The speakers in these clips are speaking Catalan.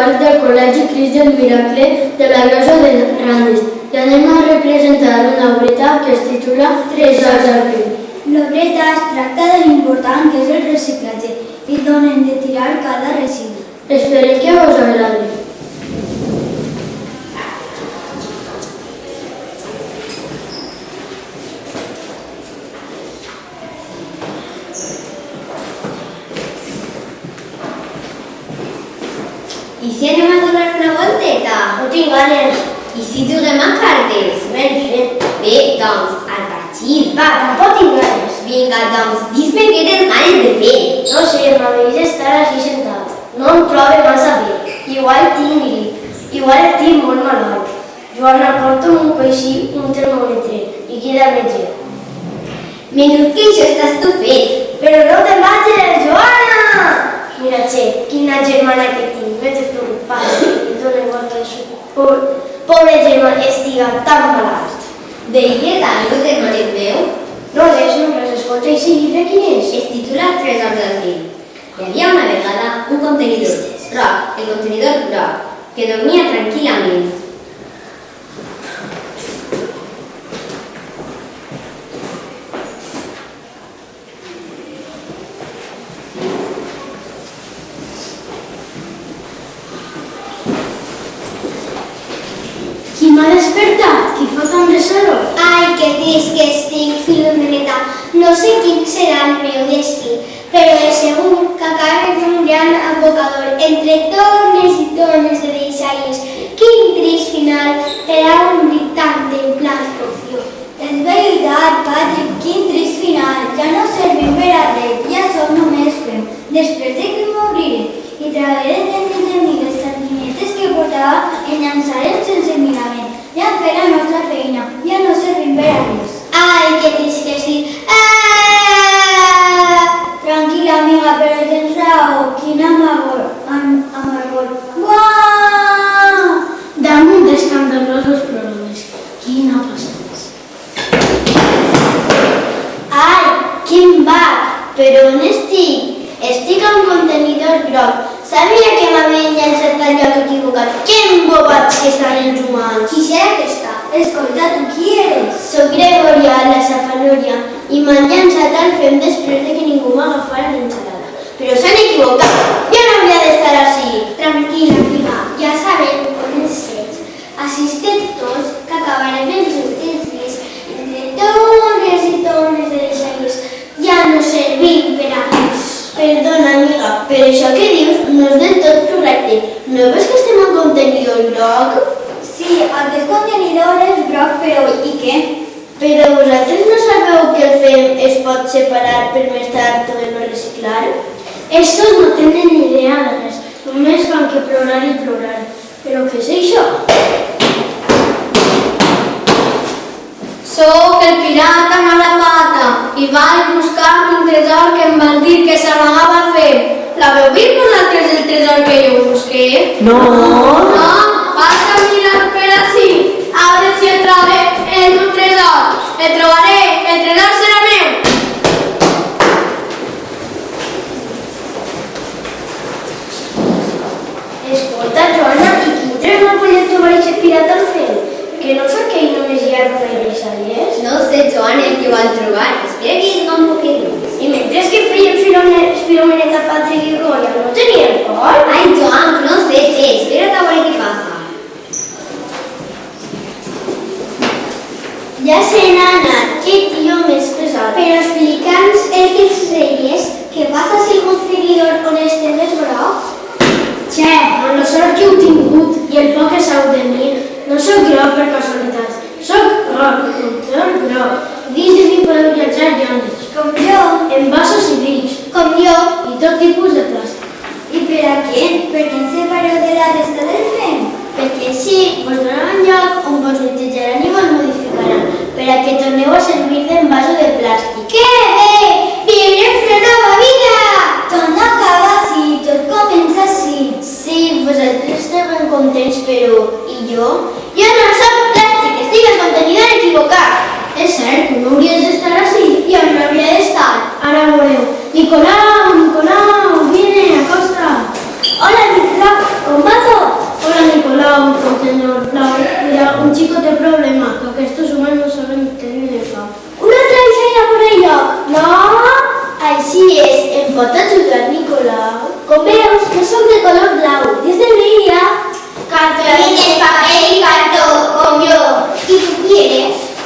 quart del Col·legi Crist del Miracle de la Llosa de Ranes i anem a representar una obreta que es titula Tresors al riu. L'obreta es tracta de l'important que és el reciclatge i d'on hem de tirar cada residu. Esperem que us agradi. I si anem a donar una volteta? No tinc ganes. I si juguem a cartes? Ben fet. Bé, doncs, al partit. Va, tampoc tinc ganes. Vinga, doncs, dis-me què tens ganes de fer. No sé, m'agreix estar així sentat. No em trobo massa bé. Igual tinc grip. Igual estic molt malalt. Joana, porta'm un coixí, un termòmetre i queda metge. Menut que això estàs tu fet. Però no te'n vagis, Joana! Mira, Che, quina germana que tinc. Veig preocupada i dona igual que això. Pobre germà estiga tan malalt. Deies algo, germanet meu? No res, escolta i sí, llibre quin és? Es titula Tresors del riu. Hi havia una vegada un contenidor groc, el contenidor groc, que dormia tranquil·lament. Qui m'ha despertat? Qui fa tant de soroll? Ai, que trist que estic, Filomeneta. No sé quin serà el meu destí, però de segur que acabes un gran abocador entre tones i tones de deixalles. Quin trist final per a un tan templat com jo. És veritat, Patrick, quin trist final. Ja no servim per a res, ja som només fem. Després de que m'obriré i tragué de mis amigues santinetes que portava, en llançarem sense mirament. Ja hem fet la nostra feina, ja no servim per a res. Ai, que trist que sí. Tranquil·la, amiga, però tens raó. Quin amargor. Uau! Damunt d'escandalosos problemes. Quina passada. Ai, quin bac! Però on estic? Estic a un contenidor groc. Sabia que m'havien llançat al lloc equivocat. Que embobats que estan els humans. Qui serà que està? Escolta, tu qui eres? Soc Gregoria, la safanòria, i m'han llançat al fem després de que ningú m'agafara l'enxalada. Però s'han equivocat. Jo no hauria d'estar així. Tranquil·la, amiga, ja sabem on ens ets. Assistem tots que acabarem els últims dies entre tones i tones de deixalles. Ja no servim per a res. Perdona, amiga, però això que dius no és del tot correcte. No veus que estem en contenidor groc? Sí, aquest contenidor és groc, però i què? Però vosaltres no sabeu que el fem es pot separar per més tard poder-lo reciclar? Estos no tenen ni idea de res, només fan que plorar i plorar. Però què és això? Soc el pirata Malapata i vaig buscar un tresor que em van dir que s'amagava al fem. L'haveu vist vosaltres el tresor que jo busqué? No. No, vaig a mirar per ací, a veure si el trobo en un tresor. El trobaré, el tresor serà meu. Escolta, Joana, i quin tresor voleu trobar aquest pirata al fem? Que no sé que ell només hi ha una deixalles? No sé, Joan, el que vol trobar. Espera que diga un poquet més. I mentre que feien Filomeneta, Patrick i Goya, no tenien por? Ai, Joan, no sé, che, espera't a veure què passa. Ja se n'ha anat. Que tio més pesat. Però explica'ns el que sucedies. Què passa si el contenidor on estem és groc? Che, amb la sort que heu tingut i el poc que sabeu de mi, no soc groc per casualitat. Soc groc, contenidor groc. Dins de mi podeu llançar iones. Com jo. En vasos i brics. Com jo. I tot tipus de plàstic. I per a què? Per què ens separeu de la resta del fem? Perquè sí, vos donaran lloc on vos netejaran i vos modificaran per a que torneu a servir d'envaso de plàstic. Que bé! Viurem una nova vida! Tot no acaba així, tot comença així. Sí, vosaltres esteu ben contents, però... I jo? Jo no soc plàstic, estic al contenidor equivocat. És cert, no hauries d'estar així. Jo no hauria d'estar. Ara veureu. Nicolau, viene, acosta. Hola, Nicolau, com va tot?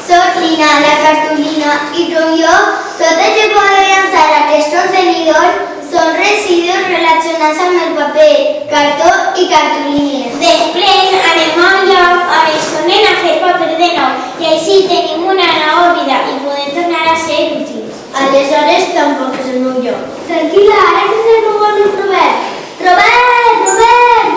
Soc Lina, la cartolina, i com jo, totes que poden llançar aquests contenidors són residus relacionats amb el paper, cartó i cartolines. Després anem a un lloc on ens tornen a fer paper de nou i així tenim una nova vida i podem tornar a ser útils. Aleshores tampoc és el meu lloc. Tranquil·la, ara que ens el amic Robert. Robert,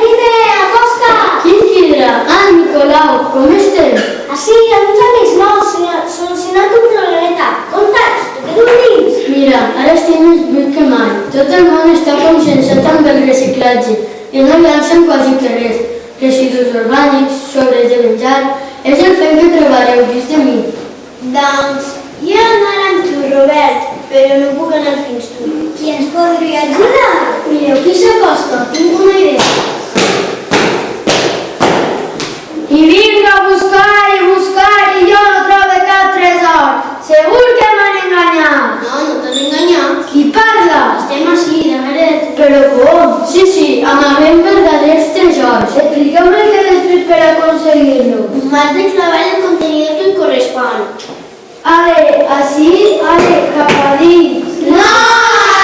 vine, acosta! Quin quidra? Ah, Nicolau, com estem? Així, amb uns amics nous, solucionant un problemeta. Conta't, tu què tu dins? Mira, ara estic més buit que mai. Tot el món està conscienciat amb el reciclatge i no llancen quasi que res. Residus orgànics, sobres de menjar, és el fet que trobareu dins de mi. Doncs, jo anaré amb tu, Robert, però no puc anar fins tu. Qui ens podria ajudar? Mireu qui s'acosta, tinc una idea. I vinc a buscar i jo no trobo cap tresor. Segur que m'han enganyat. No, no t'han enganyat. Qui parla? Estem així, de veret. Però com? Sí, amaguem verdaders tresors. Expliqueu-me què heu fet per aconseguir-lo. M'has de clavar el contenidor que et correspon. Així, cap a dins. No,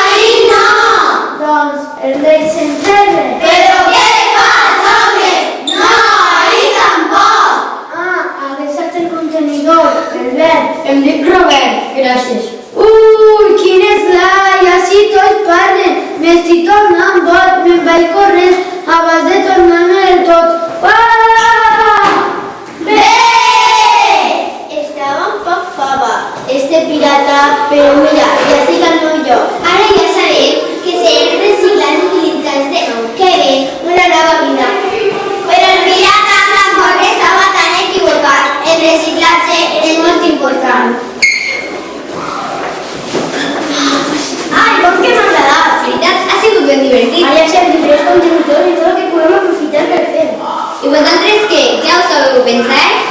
ahí no! Doncs el desenterre. Però què fas, home? No, ahí tampoc! Ha deixat el contenidor, el verd. Em dic Robert, gràcies. Ui, quin esglai, així tots parlen. M'estic tornant boig, me'n vaig corrent abans de tornar-me del tot. Bé! Estava un poc fava, pirata, però mira, ja sí que el meu lloc. Ara ja sabem que serem reciclats i utilitzats de nou. Que bé, una nova vida. Però el pirata tampoc estava tan equivocat. El reciclatge és molt important. Ai, com que m'ha agradat. La veritat, ha sigut ben divertit. Ara ja sabem diferents contenidors i tot el que podem aprofitar per fer. I vosaltres què? Ja ho sabeu pensar?